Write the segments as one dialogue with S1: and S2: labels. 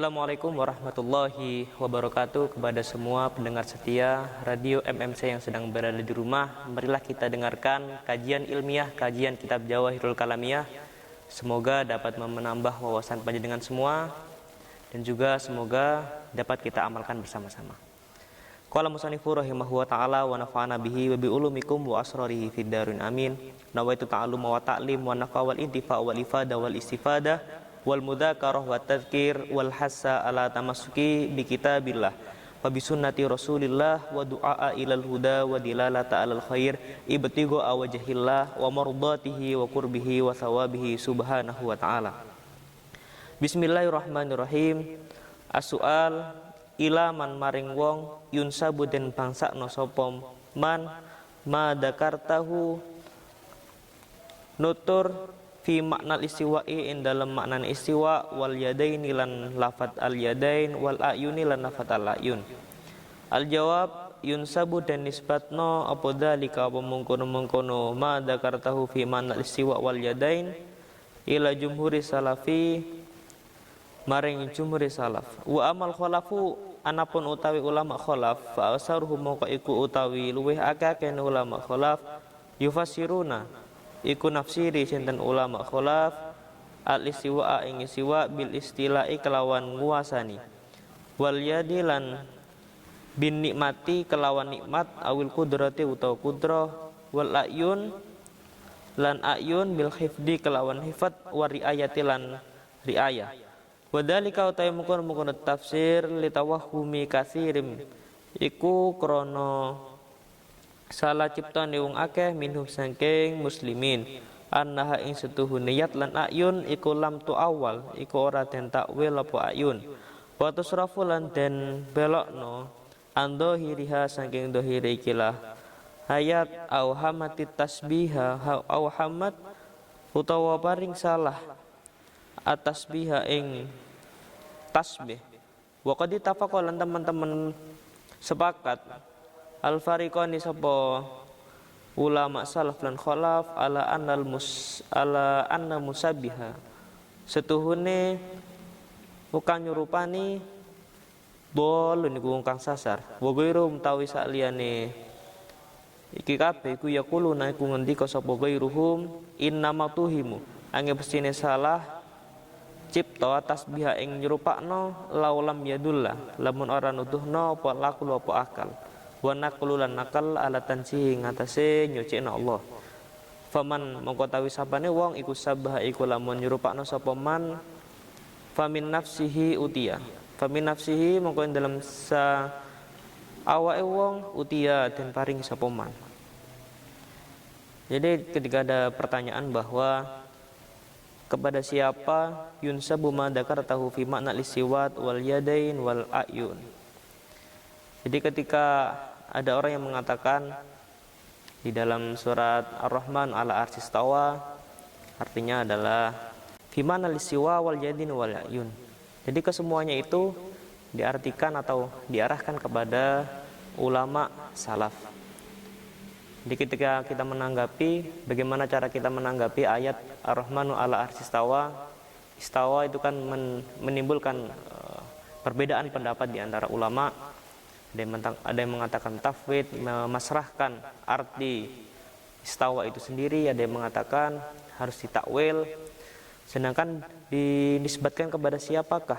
S1: Assalamualaikum warahmatullahi wabarakatuh. Kepada semua pendengar setia Radio MMC yang sedang berada di rumah, marilah kita dengarkan kajian ilmiah, kajian kitab Jawahirul Kalamiyah. Semoga dapat menambah wawasan panjenengan semua dan juga semoga dapat kita amalkan bersama-sama. Qala musannifu rahimahu wa ta'ala wa nafa'ana bihi wa bi ulumikum wa asrarihi fid darin amin. Nawaitu ta'allum wa ta'lim wa nafa wal intifa wal ifada wal istifada wal mudzakarah wa tadhkir wal hassa ala tamassuki bi kitabillah wa bi sunnati rasulillah wa du'a ilal huda wa dilalata alal khair ibtighu wajhillah wa mardatihi wa qurbihi wa thawabihi subhanahu wa ta'ala. Bismillahirrahmanirrahim. As-su'al ila man maring wong yunsabu den bangsakna sapa man madakartahu nutur fi makna istiwa'i in dalam makna istiwa wal yadaini lan lafat al yadain wal ayuni lan lafat al ayun. Al jawab yunsabu dan nisbatno apa dalika apa mengkono ma dzakartahu fi makna istiwa wal yadain ila jumhuri salafi maring jumhuri salaf wa amal khalafu anapun utawi ulama khalaf fa asaruhum moko iku utawi luweh akeh ulama khalaf yufasiruna iku nafsiri sinten ulama khalaf al istiwa ing istiwa bil istilahi kelawan nguasani wal yadi lan bin nikmati kelawan nikmat awil kudrati utawa kudrah wal ayun lan ayun bil hifdi kelawan hifat wa riayati lan riayah wadhalika utawi mungkon tafsir litawahumi katsirim iku krana salah ciptane wong akeh minhum saking muslimin annaha ing setuhune yat lan ayun iku lam tu awal iku ora den takwil apa ayun wa tusrafu lan den belokno ando hiriha saking dohire ikilah hayat au hamati tasbiha au hamat utawa paring salah atas biha ing tasbih wa qad tafaqalan teman-teman sepakat al-fariqani sapa ulama salaf lan khalaf ala anna musabbiha setuhune bukan nyurupani bolun iku kang sasar wa ghairum tawi sak liyane iki kabeh iku yaquluna iku ngendika sapa ghairuhum innamatuhimu angge bestine salah cipta tasbih ing nyerupakno laulam yadullah lamun ora nuduhno apa lakul apa akal wa naqlulan nakal ala tansihi ngatasé nyucikna Allah faman mongko tawi sapane wong iku sabah iku lamun nyerupakno sapa man famin nafsihi utiya famin nafsihi mongko dalam sa awake wong utiya den paring sapa man. Jadi ketika ada pertanyaan bahwa kepada siapa yunsabu ma dzakartahu fi makna listiwat wal yadain wal ayun. Jadi ketika ada orang yang mengatakan di dalam surat Ar-Rahman ala arsistawa artinya adalah fi makna listiwa wal yadain wal ayun. Jadi kesemuanya itu diartikan atau diarahkan kepada ulama salaf. Jadi ketika kita menanggapi, bagaimana cara kita menanggapi ayat Ar-Rahmanu ala arsistawa, istawa itu kan menimbulkan perbedaan pendapat di antara ulama. Ada yang mengatakan tafwid, memasrahkan arti istawa itu sendiri, ada yang mengatakan harus ditakwil. Sedangkan dinisbatkan kepada siapakah?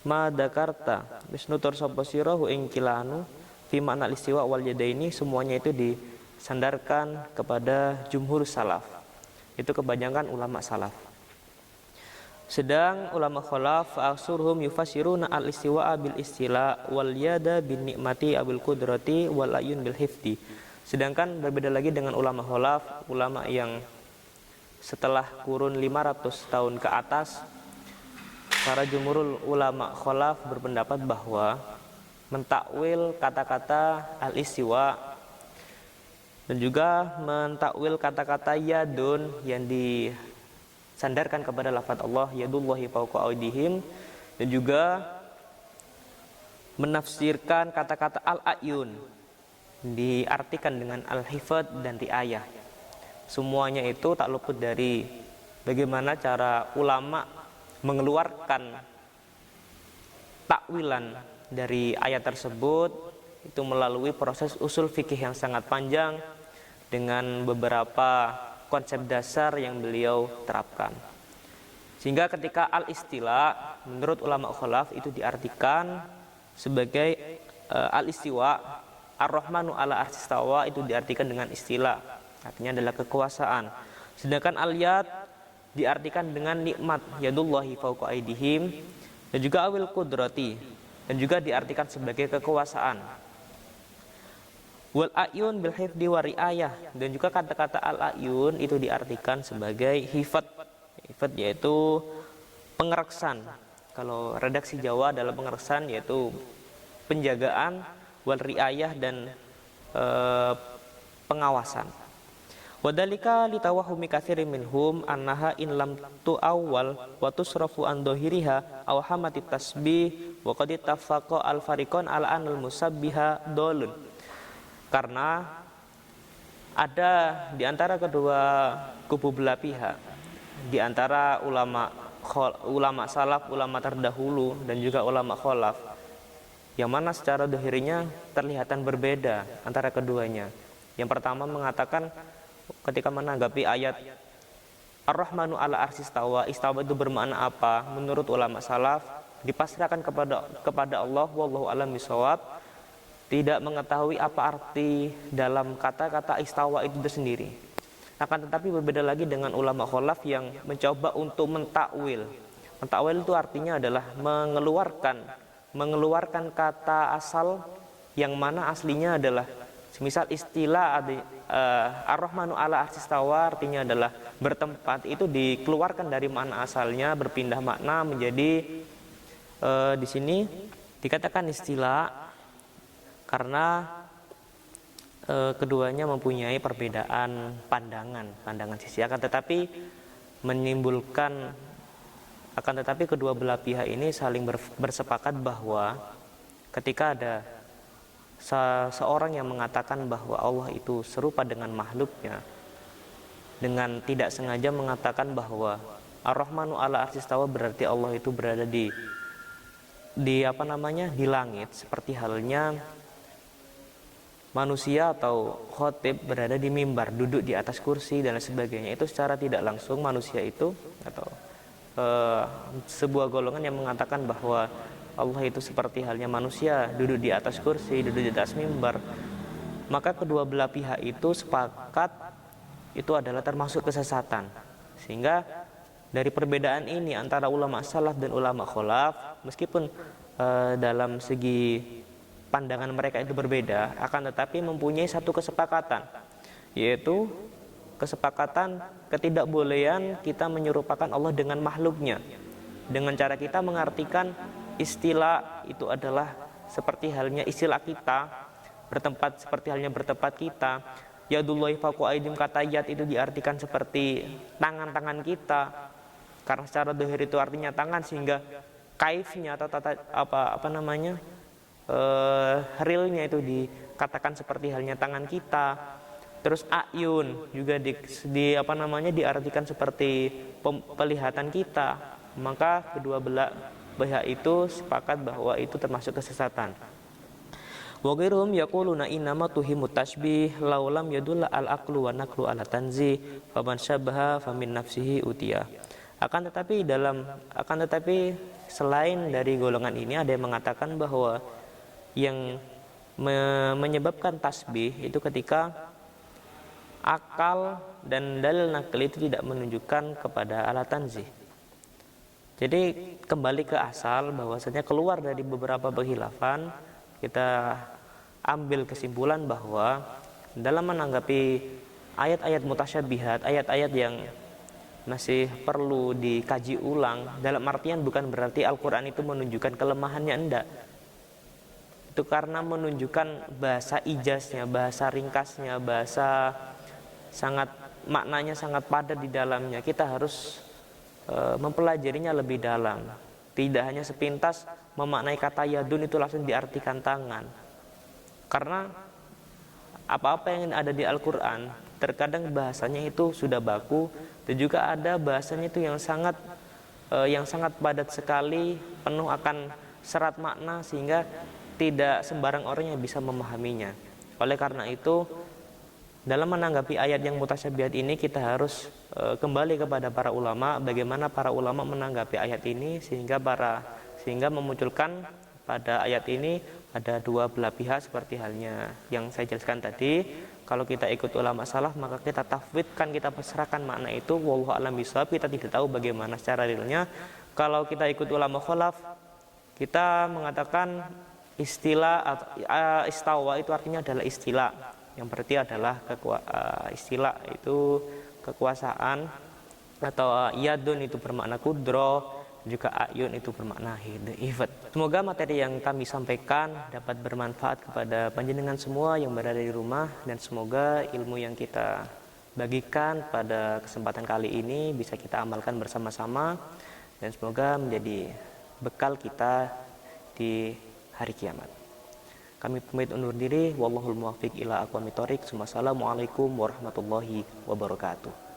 S1: Ma dzakarta bisnutur sapa sirahu ing kilanu fi makna istiwa wal yadaini, semuanya itu disandarkan kepada jumhur salaf. Itu kebanyakan ulama salaf. Sedang ulama khalaf asurhum yufasiruna al istiwa bil istila wal yada bin nikmati abil qudrati wal ayun bil hifdi. Sedangkan berbeda lagi dengan ulama khalaf, ulama yang setelah kurun 500 tahun ke atas, para jumhurul ulama khalaf berpendapat bahwa mentakwil kata-kata al istiwa dan juga mentakwil kata-kata yadun yang disandarkan kepada lafaz Allah yadullahi fawqa aydihim, dan juga menafsirkan kata-kata al-ayun diartikan dengan al-hifad dan riayah. Semuanya itu tak luput dari bagaimana cara ulama mengeluarkan pentakwilan dari ayat tersebut itu melalui proses usul fikih yang sangat panjang dengan beberapa konsep dasar yang beliau terapkan. Sehingga ketika al-istila menurut ulama khalaf itu diartikan sebagai al-istiwa, ar-rahmanu ala arsistawa itu diartikan dengan istila, artinya adalah kekuasaan. Sedangkan al-yad diartikan dengan nikmat, yadullahi fauqa aidihim, dan juga awil qudrati, dan juga diartikan sebagai kekuasaan. Wal ayun bil hifdi wa riayah, dan juga kata-kata al ayun itu diartikan sebagai hifat. Hifat yaitu pengereksan. Kalau redaksi Jawa adalah pengereksan yaitu penjagaan, wal riayah dan pengawasan. Wadalika litawahumi katsirin minhum annaha in lam tu'awwal wa tusrafu an dhahiriha aw hamatit tasbih wa qad ittafaqa al fariqan ala anal musabbiha dolun. Karena ada di antara kedua kubu belah pihak, di antara ulama salaf, ulama terdahulu dan juga ulama khalaf, yang mana secara dohirinya terlihatan berbeda antara keduanya. Yang pertama mengatakan ketika menanggapi ayat Ar-Rahmanu ala arsistawa, istawa itu bermakna apa? Menurut ulama salaf dipasrahkan kepada Allah, wallahu a'lam bishawab. Tidak mengetahui apa arti dalam kata-kata istawa itu sendiri. Akan tetapi berbeda lagi dengan ulama khalaf yang mencoba untuk mentakwil. Mentakwil itu artinya adalah mengeluarkan kata asal yang mana aslinya adalah semisal istilah ar-rahmanu ala arsistawa artinya adalah bertempat, itu dikeluarkan dari makna asalnya, berpindah makna menjadi di sini dikatakan istilah karena keduanya mempunyai perbedaan pandangan sisi, akan tetapi kedua belah pihak ini saling bersepakat bahwa ketika ada seorang yang mengatakan bahwa Allah itu serupa dengan makhluknya, dengan tidak sengaja mengatakan bahwa Ar-Rahmanu ala arsistawa berarti Allah itu berada di langit, seperti halnya manusia atau khotib berada di mimbar, duduk di atas kursi dan sebagainya. Itu secara tidak langsung manusia itu atau sebuah golongan yang mengatakan bahwa Allah itu seperti halnya manusia, duduk di atas kursi, duduk di atas mimbar. Maka kedua belah pihak itu sepakat itu adalah termasuk kesesatan. Sehingga dari perbedaan ini antara ulama salaf dan ulama khalaf, meskipun dalam segi pandangan mereka itu berbeda, akan tetapi mempunyai satu kesepakatan, yaitu kesepakatan ketidakbolehan kita menyerupakan Allah dengan makhluknya, dengan cara kita mengartikan istilah itu adalah seperti halnya istilah kita, bertempat seperti halnya bertempat kita. Yadullahi fawqa aidim, kata yad itu diartikan seperti tangan-tangan kita, karena secara dohir itu artinya tangan, sehingga kaifnya atau realnya itu dikatakan seperti halnya tangan kita. Terus ayun juga diartikan seperti penglihatan kita. Maka kedua belah pihak itu sepakat bahwa itu termasuk kesesatan. Wa ghairuhum yaquluna innama tuhimut tasbih law lam yadulla al aqlu wa naqlu ala tanzih faman syabaha famin nafsihi utiya. Akan tetapi selain dari golongan ini ada yang mengatakan bahwa yang menyebabkan tasbih itu ketika akal dan dalil nakli itu tidak menunjukkan kepada alat tanzih. Jadi kembali ke asal, bahwasanya keluar dari beberapa penghilafan, kita ambil kesimpulan bahwa dalam menanggapi ayat-ayat mutasyabihat, ayat-ayat yang masih perlu dikaji ulang, dalam artian bukan berarti Al-Quran itu menunjukkan kelemahannya, enggak. Itu karena menunjukkan bahasa ijaznya, bahasa ringkasnya, bahasa maknanya sangat padat di dalamnya. Kita harus mempelajarinya lebih dalam. Tidak hanya sepintas memaknai kata yadun itu langsung diartikan tangan. Karena apa-apa yang ada di Al-Quran terkadang bahasanya itu sudah baku, dan juga ada bahasanya itu yang sangat padat sekali, penuh akan serat makna sehingga tidak sembarang orang yang bisa memahaminya. Oleh karena itu, dalam menanggapi ayat yang mutasyabihat ini kita harus kembali kepada para ulama, bagaimana para ulama menanggapi ayat ini sehingga memunculkan pada ayat ini ada dua belah pihak seperti halnya yang saya jelaskan tadi. Kalau kita ikut ulama salaf maka kita tafwidkan, kita pasrahkan makna itu wallahu a'lam bishawab, kita tidak tahu bagaimana secara realnya. Kalau kita ikut ulama khalaf, kita mengatakan istawa itu artinya adalah istilah, yang berarti adalah istilah itu kekuasaan, atau yadun itu bermakna kudro, juga ayun itu bermakna hifat. Semoga materi yang kami sampaikan dapat bermanfaat kepada panjenengan semua yang berada di rumah, dan semoga ilmu yang kita bagikan pada kesempatan kali ini bisa kita amalkan bersama-sama, dan semoga menjadi bekal kita di hari kiamat. Kami pamit undur diri. Wallahul muwaffiq ila aqwamit thoriq. Wassalamualaikum warahmatullahi wabarakatuh.